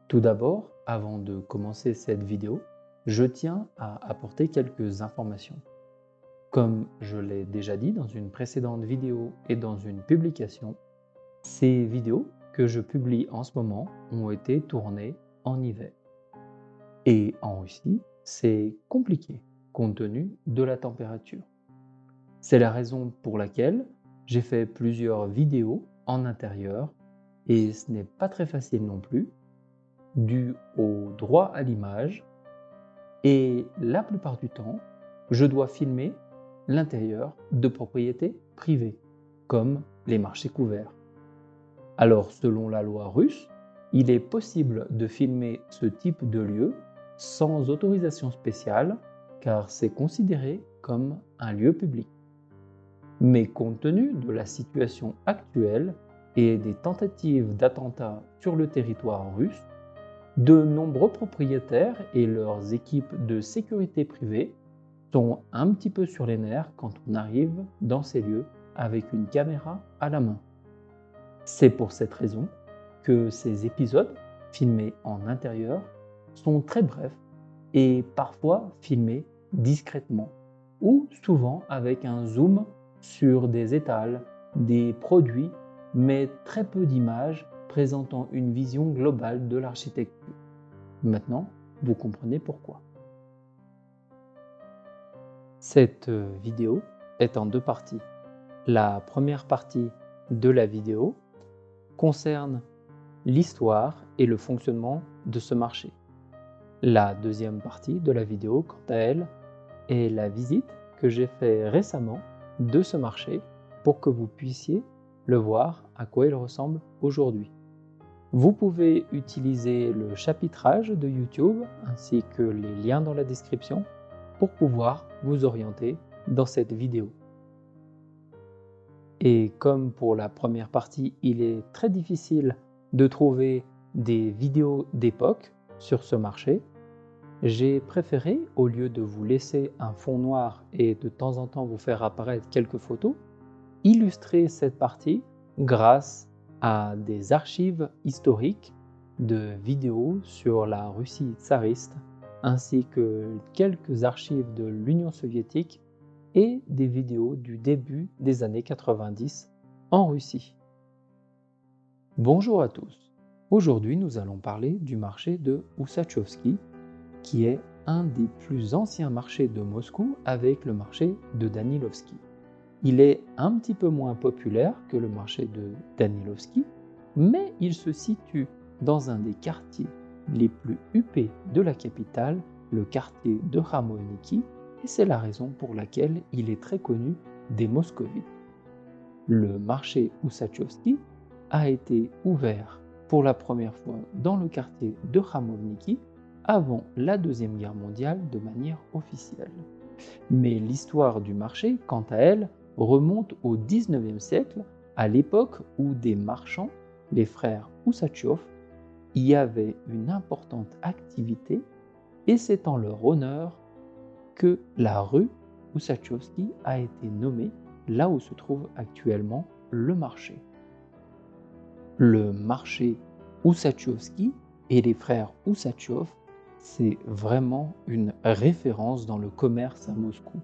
Tout d'abord, avant de commencer cette vidéo, je tiens à apporter quelques informations. Comme je l'ai déjà dit dans une précédente vidéo et dans une publication, ces vidéos que je publie en ce moment ont été tournées en hiver. Et en Russie, c'est compliqué compte tenu de la température. C'est la raison pour laquelle j'ai fait plusieurs vidéos en intérieur et ce n'est pas très facile non plus, dû au droit à l'image, et la plupart du temps, je dois filmer l'intérieur de propriétés privées, comme les marchés couverts. Alors, selon la loi russe, il est possible de filmer ce type de lieu sans autorisation spéciale, car c'est considéré comme un lieu public. Mais compte tenu de la situation actuelle et des tentatives d'attentats sur le territoire russe, de nombreux propriétaires et leurs équipes de sécurité privée sont un petit peu sur les nerfs quand on arrive dans ces lieux avec une caméra à la main. C'est pour cette raison que ces épisodes, filmés en intérieur, sont très brefs et parfois filmés discrètement ou souvent avec un zoom sur des étals, des produits, mais très peu d'images présentant une vision globale de l'architecture. Maintenant, vous comprenez pourquoi. Cette vidéo est en deux parties. La première partie de la vidéo concerne l'histoire et le fonctionnement de ce marché. La deuxième partie de la vidéo, quant à elle, est la visite que j'ai faite récemment de ce marché pour que vous puissiez le voir à quoi il ressemble aujourd'hui. Vous pouvez utiliser le chapitrage de YouTube ainsi que les liens dans la description pour pouvoir vous orienter dans cette vidéo. Et comme pour la première partie, il est très difficile de trouver des vidéos d'époque sur ce marché, j'ai préféré, au lieu de vous laisser un fond noir et de temps en temps vous faire apparaître quelques photos, illustrer cette partie grâce à des archives historiques de vidéos sur la Russie tsariste, ainsi que quelques archives de l'Union soviétique et des vidéos du début des années 90 en Russie. Bonjour à tous. Aujourd'hui, nous allons parler du marché de Oussachovski, qui est un des plus anciens marchés de Moscou avec le marché de Danilovski. Il est un petit peu moins populaire que le marché de Danilovski, mais il se situe dans un des quartiers les plus huppés de la capitale, le quartier de Ramovniki, et c'est la raison pour laquelle il est très connu des Moscovites. Le marché Oussachovski a été ouvert pour la première fois dans le quartier de Ramovniki avant la Deuxième Guerre mondiale de manière officielle. Mais l'histoire du marché, quant à elle, remonte au XIXe siècle, à l'époque où des marchands, les frères Oussatchov, y avaient une importante activité, et c'est en leur honneur que la rue Oussachovski a été nommée là où se trouve actuellement le marché. Le marché Oussachovski et les frères Oussatchov, c'est vraiment une référence dans le commerce à Moscou,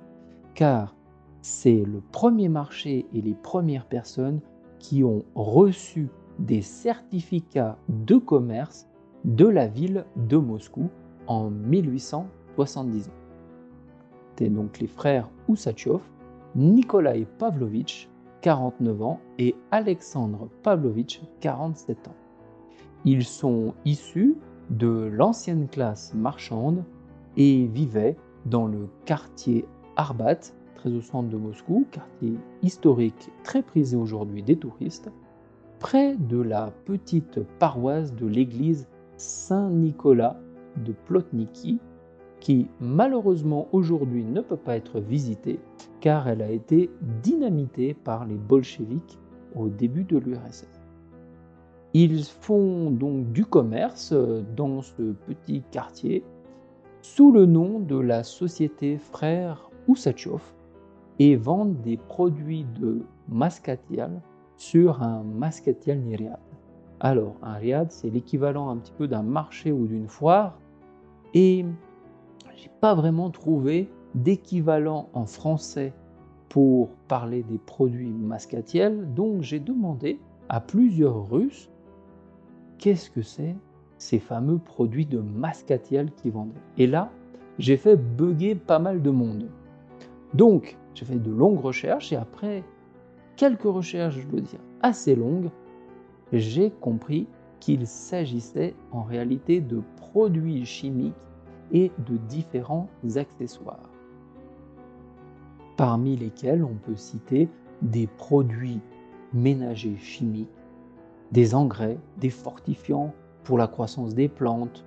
car c'est le premier marché et les premières personnes qui ont reçu des certificats de commerce de la ville de Moscou en 1879. C'était donc les frères Oussatchov, Nikolai Pavlovitch, 49 ans, et Alexandre Pavlovitch, 47 ans. Ils sont issus de l'ancienne classe marchande et vivaient dans le quartier Arbat, très au centre de Moscou, quartier historique très prisé aujourd'hui des touristes, près de la petite paroisse de l'église Saint-Nicolas de Plotniki, qui malheureusement aujourd'hui ne peut pas être visitée car elle a été dynamitée par les bolcheviks au début de l'URSS. Ils font donc du commerce dans ce petit quartier sous le nom de la société Frères Oussatchov et vendent des produits de Mascatial sur un Mascatial Niriat. Alors, un riad, c'est l'équivalent un petit peu d'un marché ou d'une foire, et j'ai pas vraiment trouvé d'équivalent en français pour parler des produits Mascatiel, donc j'ai demandé à plusieurs Russes qu'est-ce que c'est ces fameux produits de Mascatiel qu'ils vendaient. Et là, j'ai fait bugger pas mal de monde. Donc, j'ai fait de longues recherches et après quelques recherches, je dois dire, assez longues, j'ai compris qu'il s'agissait en réalité de produits chimiques et de différents accessoires, parmi lesquels on peut citer des produits ménagers chimiques, des engrais, des fortifiants pour la croissance des plantes,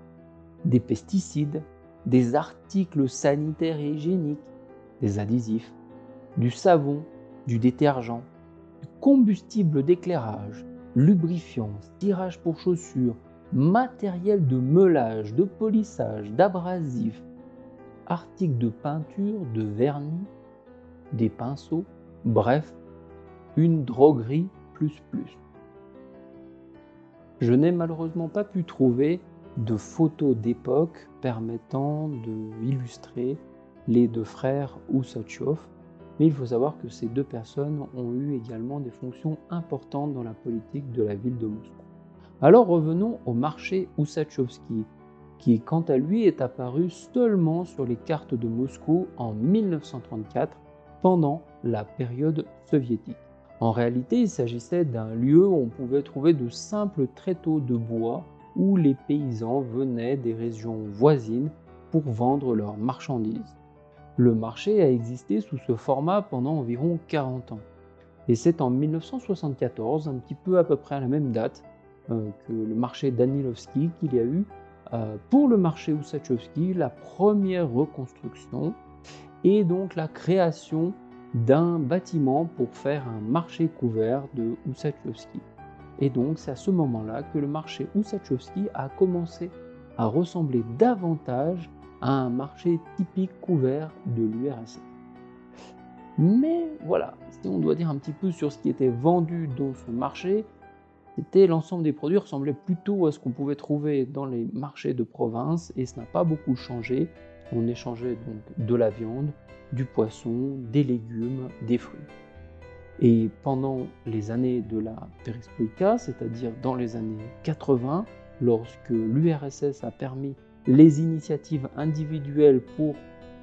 des pesticides, des articles sanitaires et hygiéniques, des adhésifs, du savon, du détergent, du combustible d'éclairage, lubrifiant, cirage pour chaussures, matériel de meulage, de polissage, d'abrasif, articles de peinture, de vernis, des pinceaux, bref, une droguerie plus plus. Je n'ai malheureusement pas pu trouver de photos d'époque permettant d'illustrer les deux frères Oussatchov, mais il faut savoir que ces deux personnes ont eu également des fonctions importantes dans la politique de la ville de Moscou. Alors revenons au marché Oussatchovski, qui quant à lui est apparu seulement sur les cartes de Moscou en 1934 pendant la période soviétique. En réalité, il s'agissait d'un lieu où on pouvait trouver de simples tréteaux de bois où les paysans venaient des régions voisines pour vendre leurs marchandises. Le marché a existé sous ce format pendant environ 40 ans. Et c'est en 1974, un petit peu à peu près à la même date, que le marché Danilovski, qu'il y a eu pour le marché Oussatchovski la première reconstruction et donc la création d'un bâtiment pour faire un marché couvert de Oussatchovski. Et donc c'est à ce moment-là que le marché Oussatchovski a commencé à ressembler davantage à un marché typique couvert de l'URSS. Mais voilà, si on doit dire un petit peu sur ce qui était vendu dans ce marché, c'était l'ensemble des produits ressemblait plutôt à ce qu'on pouvait trouver dans les marchés de province et ça n'a pas beaucoup changé. On échangeait donc de la viande, du poisson, des légumes, des fruits. Et pendant les années de la perestroïka, c'est-à-dire dans les années 80, lorsque l'URSS a permis les initiatives individuelles pour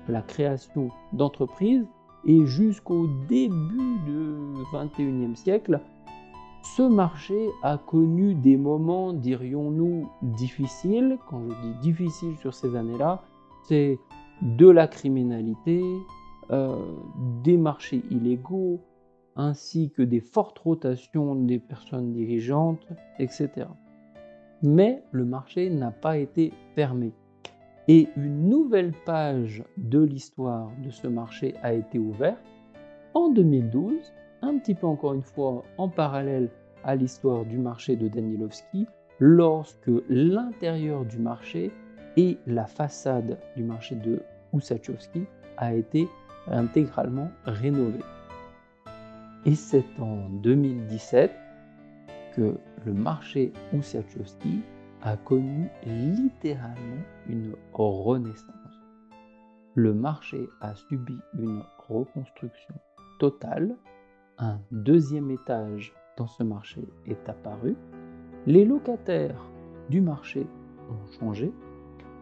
la création d'entreprises, et jusqu'au début du XXIe siècle, ce marché a connu des moments, dirions-nous, difficiles. Quand je dis difficiles sur ces années-là, c'est de la criminalité, des marchés illégaux, ainsi que des fortes rotations des personnes dirigeantes, etc. Mais le marché n'a pas été fermé. Et une nouvelle page de l'histoire de ce marché a été ouverte en 2012, un petit peu encore une fois en parallèle à l'histoire du marché de Danilovski, lorsque l'intérieur du marché et la façade du marché de Oussatchovski a été intégralement rénové. Et c'est en 2017 que le marché Oussatchovski a connu littéralement une renaissance. Le marché a subi une reconstruction totale, un deuxième étage dans ce marché est apparu, les locataires du marché ont changé,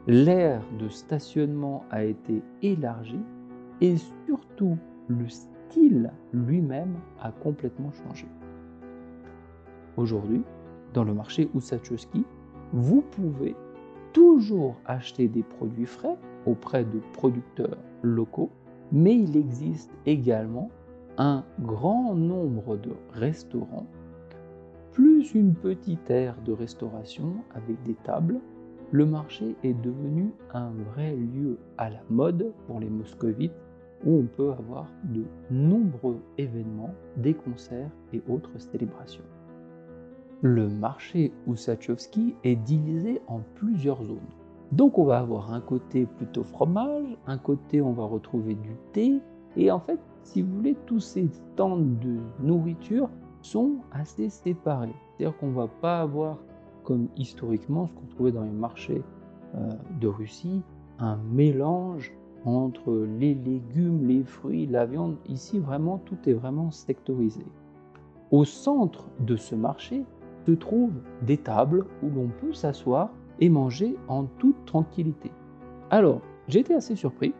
l'aire de stationnement a été élargi et surtout le style lui-même a complètement changé. Aujourd'hui, dans le marché Oussatchovski, vous pouvez toujours acheter des produits frais auprès de producteurs locaux, mais il existe également un grand nombre de restaurants, plus une petite aire de restauration avec des tables. Le marché est devenu un vrai lieu à la mode pour les moscovites où on peut avoir de nombreux événements, des concerts et autres célébrations. Le marché Oussatchovski est divisé en plusieurs zones. Donc on va avoir un côté plutôt fromage, un côté on va retrouver du thé, et en fait, si vous voulez, tous ces stands de nourriture sont assez séparés. C'est-à-dire qu'on ne va pas avoir, comme historiquement ce qu'on trouvait dans les marchés de Russie, un mélange entre les légumes, les fruits, la viande. Ici, vraiment, tout est vraiment sectorisé. Au centre de ce marché se trouvent des tables où l'on peut s'asseoir et manger en toute tranquillité. Alors, j'étais assez surpris,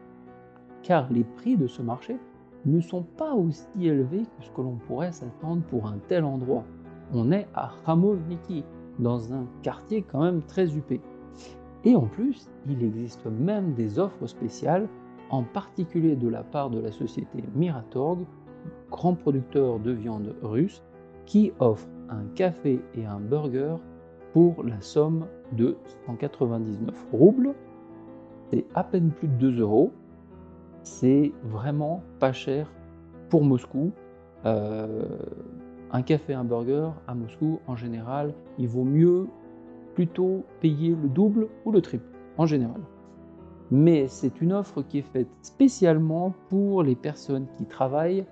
car les prix de ce marché ne sont pas aussi élevés que ce que l'on pourrait s'attendre pour un tel endroit. On est à Khamovniki, dans un quartier quand même très huppé. Et en plus, il existe même des offres spéciales, en particulier de la part de la société Miratorg, grand producteur de viande russe, qui offre un café et un burger pour la somme de 199 roubles. C'est à peine plus de 2 euros. C'est vraiment pas cher pour Moscou. Un café, un burger à Moscou, en général, il vaut mieux plutôt payer le double ou le triple, en général. Mais c'est une offre qui est faite spécialement pour les personnes qui travaillent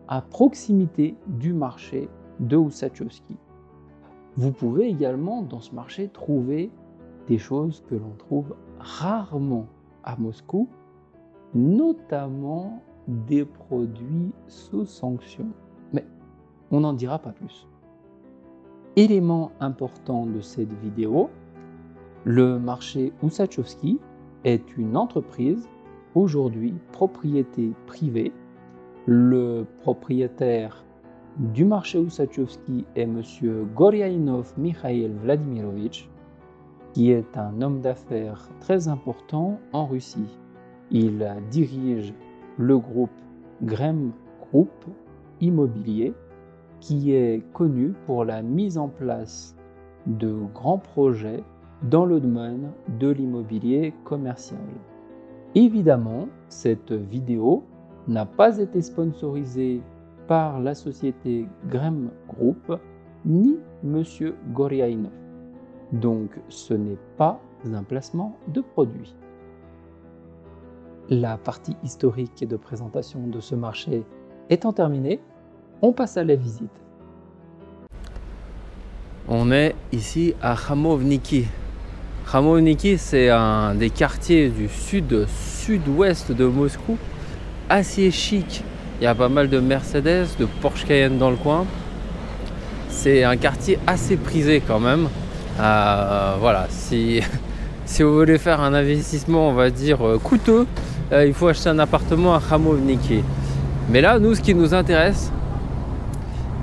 à proximité du marché de Oussachevski. Vous pouvez également dans ce marché trouver des choses que l'on trouve rarement à Moscou, notamment des produits sous sanction. Mais on n'en dira pas plus. Élément important de cette vidéo, le marché Oussachevski est une entreprise, aujourd'hui propriété privée. Le propriétaire du marché Oussachevski est M. Goryainov Mikhail Vladimirovich, qui est un homme d'affaires très important en Russie. Il dirige le groupe Grem Group Immobilier, qui est connu pour la mise en place de grands projets dans le domaine de l'immobilier commercial. Évidemment, cette vidéo n'a pas été sponsorisée par la société Grem Group ni M. Goryainov. Donc ce n'est pas un placement de produit. La partie historique et de présentation de ce marché étant terminée, on passe à la visite. On est ici à Khamovniki. Khamovniki, c'est un des quartiers du sud-ouest de Moscou, assez chic. Il y a pas mal de Mercedes, de Porsche Cayenne dans le coin. C'est un quartier assez prisé quand même. Voilà, si vous voulez faire un investissement, on va dire coûteux, il faut acheter un appartement à Khamovniki. Mais là, nous, ce qui nous intéresse,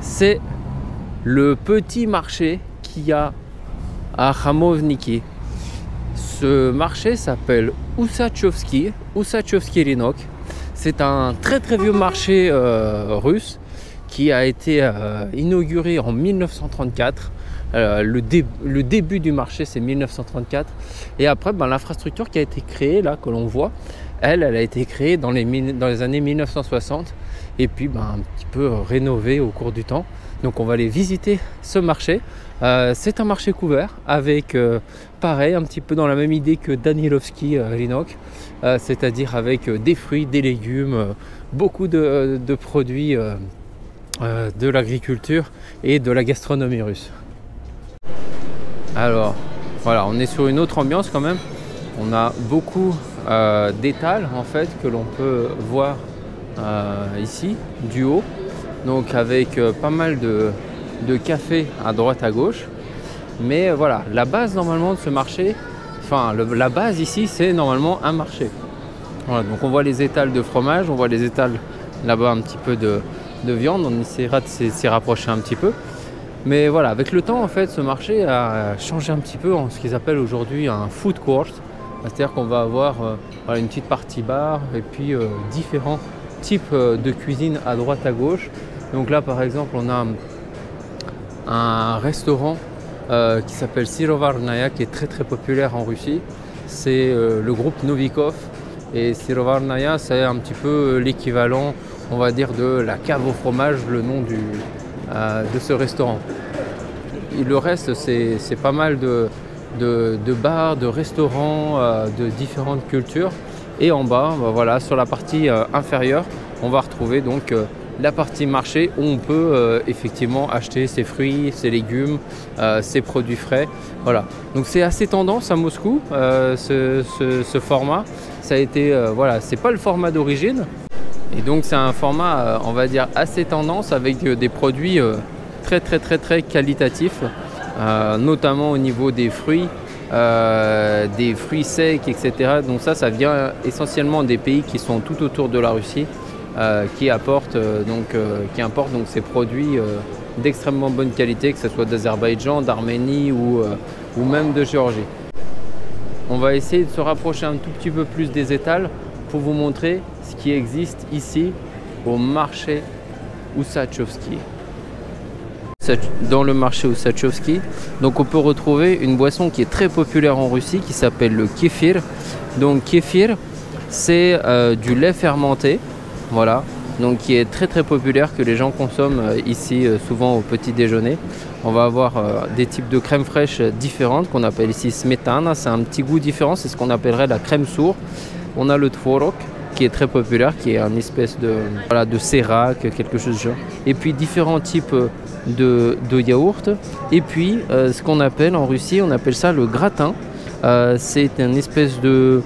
c'est le petit marché qu'il y a à Khamovniki. Ce marché s'appelle Oussachevski Rynok. C'est un très très vieux marché russe qui a été inauguré en 1934. Le début du marché, c'est 1934. Et après, l'infrastructure qui a été créée, là, que l'on voit, elle a été créée dans les années 1960 et puis un petit peu rénovée au cours du temps. Donc on va aller visiter ce marché. C'est un marché couvert avec, pareil, un petit peu dans la même idée que Danilovski Rynok, c'est-à-dire avec des fruits, des légumes, beaucoup de produits de l'agriculture et de la gastronomie russe. Alors voilà, on est sur une autre ambiance quand même. On a beaucoup d'étals en fait que l'on peut voir ici du haut. Donc avec pas mal de cafés à droite à gauche. Mais voilà, la base normalement de ce marché, la base ici, c'est normalement un marché. Voilà, donc on voit les étals de fromage, on voit les étals là-bas un petit peu de viande, on essaiera de s'y rapprocher un petit peu. Mais voilà, avec le temps en fait, ce marché a changé un petit peu en ce qu'ils appellent aujourd'hui un food court. C'est-à-dire qu'on va avoir une petite partie bar et puis différents types de cuisine à droite à gauche. Donc là par exemple on a un restaurant qui s'appelle Syrovarnaya qui est très très populaire en Russie. C'est le groupe Novikov et Syrovarnaya c'est un petit peu l'équivalent on va dire de la cave au fromage, le nom de ce restaurant. Et le reste c'est pas mal de bars, de restaurants, de différentes cultures. Et en bas, voilà, sur la partie inférieure, on va retrouver donc la partie marché où on peut effectivement acheter ses fruits, ses légumes, ses produits frais. Voilà. Donc c'est assez tendance à Moscou, ce format. Ça a été, voilà, c'est pas le format d'origine. Et donc c'est un format, on va dire, assez tendance avec des produits très qualitatifs, notamment au niveau des fruits secs, etc. Donc ça vient essentiellement des pays qui sont tout autour de la Russie, qui importent donc ces produits d'extrêmement bonne qualité, que ce soit d'Azerbaïdjan, d'Arménie ou même de Géorgie. On va essayer de se rapprocher un tout petit peu plus des étals pour vous montrer ce qui existe ici au marché Oussachovski. Dans le marché Oussachovski, donc on peut retrouver une boisson qui est très populaire en Russie qui s'appelle le kéfir. Donc kéfir, c'est du lait fermenté, voilà, donc qui est très populaire, que les gens consomment ici souvent au petit déjeuner. On va avoir des types de crème fraîche différentes qu'on appelle ici smetana, c'est un petit goût différent, c'est ce qu'on appellerait la crème sour. On a le tvorog qui est très populaire, qui est une espèce de sérac, quelque chose de genre. Et puis différents types de yaourt. Et puis ce qu'on appelle en Russie, on appelle ça le gratin. C'est une espèce de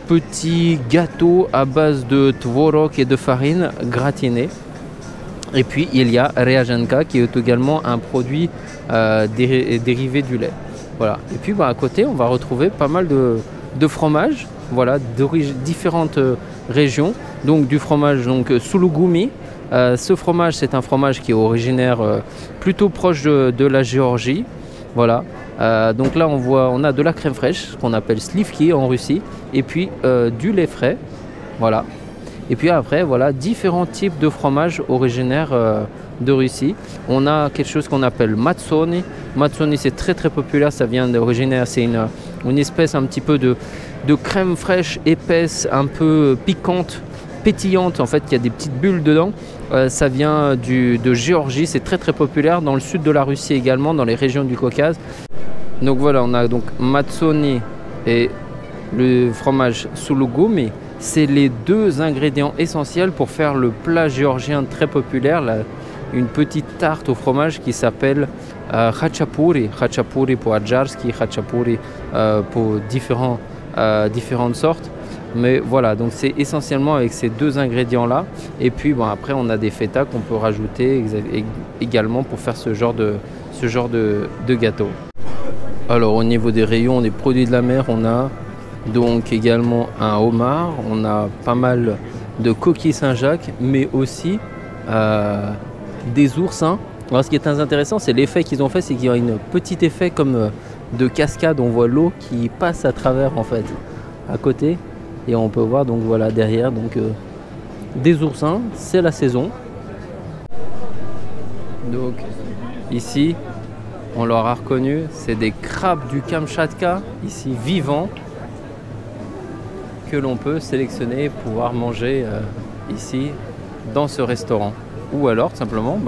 petit gâteau à base de tvorog et de farine gratinée. Et puis il y a Ryazhenka qui est également un produit dérivé du lait. Voilà. Et puis à côté, on va retrouver pas mal de fromages, voilà, différentes régions. Donc du fromage Sulugumi. Ce fromage, c'est un fromage qui est originaire plutôt proche de la Géorgie. Voilà. Donc là, on a de la crème fraîche, ce qu'on appelle slivki en Russie, et puis du lait frais. Voilà. Et puis après, voilà, différents types de fromages originaires de Russie. On a quelque chose qu'on appelle matsoni. Matsoni, c'est très populaire, ça vient d'originaire, c'est une espèce un petit peu de crème fraîche épaisse, un peu piquante, pétillante, en fait, il y a des petites bulles dedans. Ça vient de Géorgie, c'est très populaire, dans le sud de la Russie également, dans les régions du Caucase. Donc voilà, on a donc matsoni et le fromage Sulugumi. C'est les deux ingrédients essentiels pour faire le plat géorgien très populaire, une petite tarte au fromage qui s'appelle khachapuri. Khachapuri pour adjarski, khachapuri pour différentes sortes. Mais voilà, donc c'est essentiellement avec ces deux ingrédients-là. Et puis après, on a des feta qu'on peut rajouter également pour faire ce genre de gâteau. Alors au niveau des rayons, des produits de la mer, on a donc également un homard, on a pas mal de coquilles Saint-Jacques, mais aussi des oursins. Alors ce qui est très intéressant, c'est l'effet qu'ils ont fait, c'est qu'il y a un petit effet comme de cascade, on voit l'eau qui passe à travers en fait, à côté. Et on peut voir donc voilà derrière donc des oursins, c'est la saison. Donc ici, on l'aura reconnu, c'est des crabes du Kamchatka, ici vivants, que l'on peut sélectionner et pouvoir manger ici dans ce restaurant. Ou alors tout simplement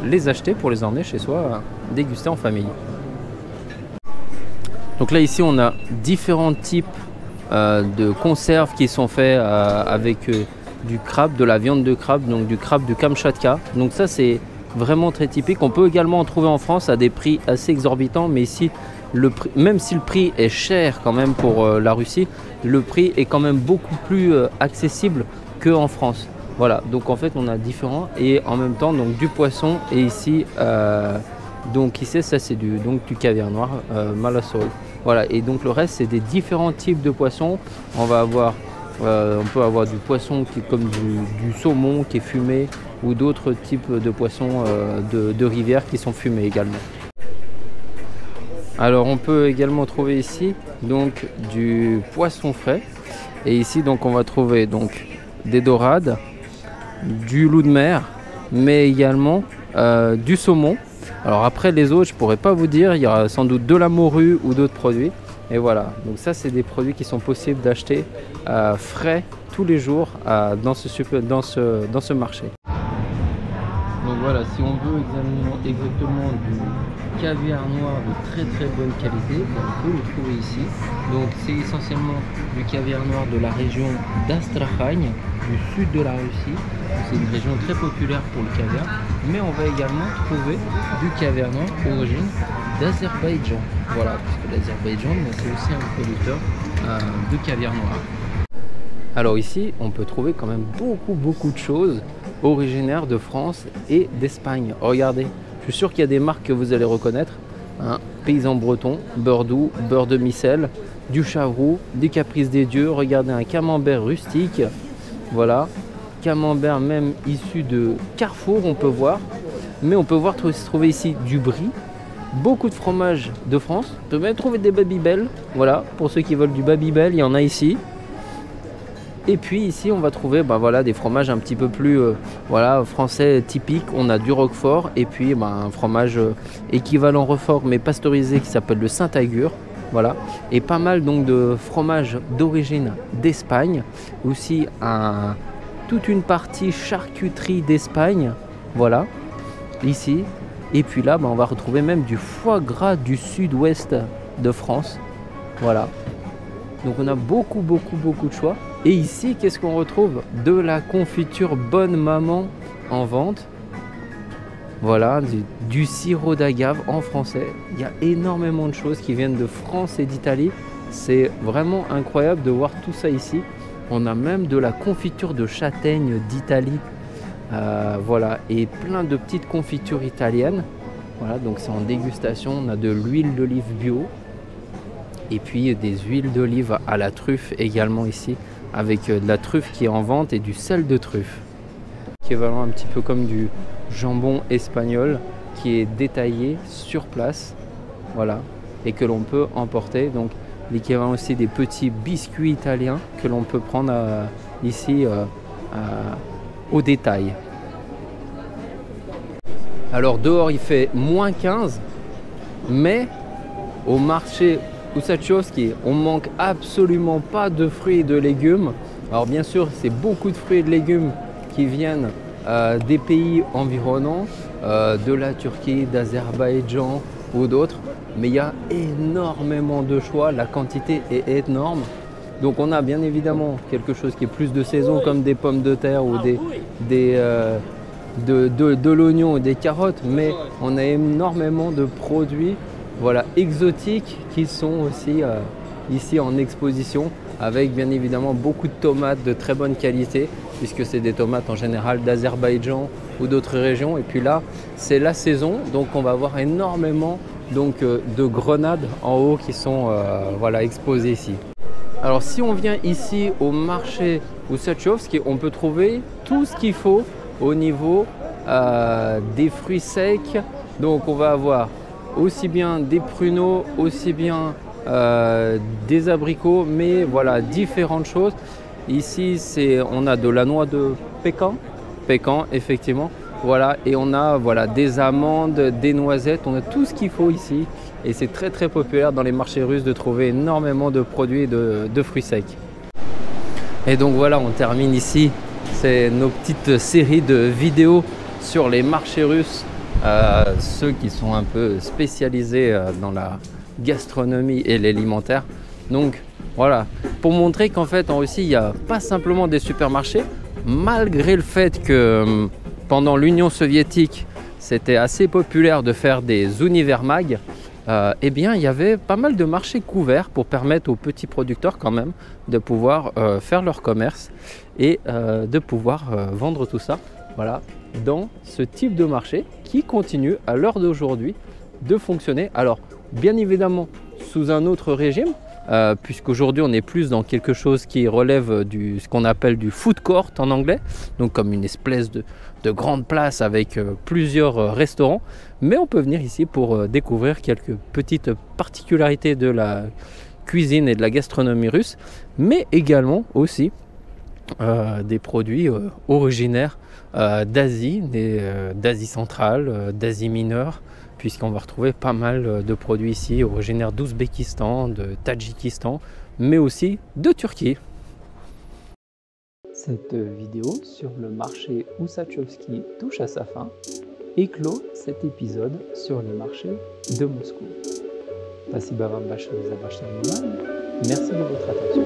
les acheter pour les emmener chez soi, déguster en famille. Donc là ici on a différents types de conserves qui sont faits avec du crabe, de la viande de crabe, donc du crabe du Kamchatka. Donc ça c'est vraiment très typique. On peut également en trouver en France à des prix assez exorbitants, mais ici, même si le prix est cher quand même pour la Russie, le prix est quand même beaucoup plus accessible qu'en France. Voilà, donc en fait on a différents et en même temps donc du poisson et ici donc ici ça c'est du caviar noir malasol. Voilà, et donc le reste c'est des différents types de poissons. On peut avoir du poisson qui est comme du saumon qui est fumé ou d'autres types de poissons de rivière qui sont fumés également. Alors on peut également trouver ici donc du poisson frais et ici donc on va trouver donc des dorades, du loup de mer, mais également du saumon. Alors après les autres je pourrais pas vous dire, il y aura sans doute de la morue ou d'autres produits. Et voilà, donc ça c'est des produits qui sont possibles d'acheter frais tous les jours dans ce marché. Donc voilà, si on veut examiner exactement du caviar noir de très bonne qualité, on peut le trouver ici. Donc c'est essentiellement du caviar noir de la région d'Astrakhan, du sud de la Russie. C'est une région très populaire pour le caviar, mais on va également trouver du caviar noir d'origine d'Azerbaïdjan. Voilà, parce que l'Azerbaïdjan, c'est aussi un producteur de caviar noir. Alors ici, on peut trouver quand même beaucoup de choses originaires de France et d'Espagne. Regardez, je suis sûr qu'il y a des marques que vous allez reconnaître. Hein, paysan breton, beurre doux, beurre de micelle, du chavroux, du caprice des dieux. Regardez, un camembert rustique. Voilà, camembert même issu de Carrefour, on peut voir. Mais on peut voir trouver ici du brie. Beaucoup de fromages de France. On peut même trouver des Babybel. Voilà, pour ceux qui veulent du Babybel, il y en a ici. Et puis ici on va trouver voilà, des fromages un petit peu plus voilà, français typiques. On a du Roquefort et puis un fromage équivalent Roquefort mais pasteurisé qui s'appelle le Saint-Agur. Voilà. Et pas mal donc de fromages d'origine d'Espagne. Aussi toute une partie charcuterie d'Espagne. Voilà, ici. Et puis là on va retrouver même du foie gras du sud-ouest de France. Voilà. Donc on a beaucoup de choix. Et ici, qu'est-ce qu'on retrouve? De la confiture Bonne Maman en vente. Voilà, du sirop d'agave en français. Il y a énormément de choses qui viennent de France et d'Italie. C'est vraiment incroyable de voir tout ça ici. On a même de la confiture de châtaigne d'Italie. Voilà, et plein de petites confitures italiennes. Voilà, donc c'est en dégustation. On a de l'huile d'olive bio. Et puis des huiles d'olive à la truffe également ici, avec de la truffe qui est en vente et du sel de truffe. Équivalent un petit peu comme du jambon espagnol qui est détaillé sur place, voilà, et que l'on peut emporter. Donc l'équivalent aussi des petits biscuits italiens que l'on peut prendre ici au détail. Alors dehors il fait moins 15, mais au marché Ussachowski, on manque absolument pas de fruits et de légumes. Alors bien sûr, c'est beaucoup de fruits et de légumes qui viennent des pays environnants, de la Turquie, d'Azerbaïdjan ou d'autres. Mais il y a énormément de choix, la quantité est énorme. Donc on a bien évidemment quelque chose qui est plus de saison comme des pommes de terre ou de l'oignon et des carottes. Mais on a énormément de produits, voilà, exotiques qui sont aussi ici en exposition, avec bien évidemment beaucoup de tomates de très bonne qualité, puisque c'est des tomates en général d'Azerbaïdjan ou d'autres régions. Et puis là, c'est la saison, donc on va avoir énormément de grenades en haut qui sont voilà, exposées ici. Alors si on vient ici au marché Ussachowski, on peut trouver tout ce qu'il faut au niveau des fruits secs. Donc on va avoir aussi bien des pruneaux, aussi bien des abricots, mais voilà, différentes choses. Ici, on a de la noix de pécan, effectivement. Voilà, et on a voilà, des amandes, des noisettes, on a tout ce qu'il faut ici. Et c'est très très populaire dans les marchés russes de trouver énormément de produits de fruits secs. Et donc voilà, on termine ici. C'est nos petites séries de vidéos sur les marchés russes. Ceux qui sont un peu spécialisés dans la gastronomie et l'alimentaire. Donc voilà, pour montrer qu'en fait en Russie il n'y a pas simplement des supermarchés, malgré le fait que pendant l'Union soviétique c'était assez populaire de faire des univermag. Eh bien il y avait pas mal de marchés couverts pour permettre aux petits producteurs quand même de pouvoir faire leur commerce et de pouvoir vendre tout ça. Voilà, dans ce type de marché qui continue à l'heure d'aujourd'hui de fonctionner. Alors bien évidemment sous un autre régime, puisqu'aujourd'hui on est plus dans quelque chose qui relève ce qu'on appelle du food court en anglais, donc comme une espèce de grande place avec plusieurs restaurants. Mais on peut venir ici pour découvrir quelques petites particularités de la cuisine et de la gastronomie russe, mais également aussi des produits originaires d'Asie, d'Asie centrale, d'Asie mineure, puisqu'on va retrouver pas mal de produits ici originaires d'Ouzbékistan, de Tadjikistan, mais aussi de Turquie. Cette vidéo sur le marché Ussachowski touche à sa fin et clôt cet épisode sur les marchés de Moscou. Merci de votre attention.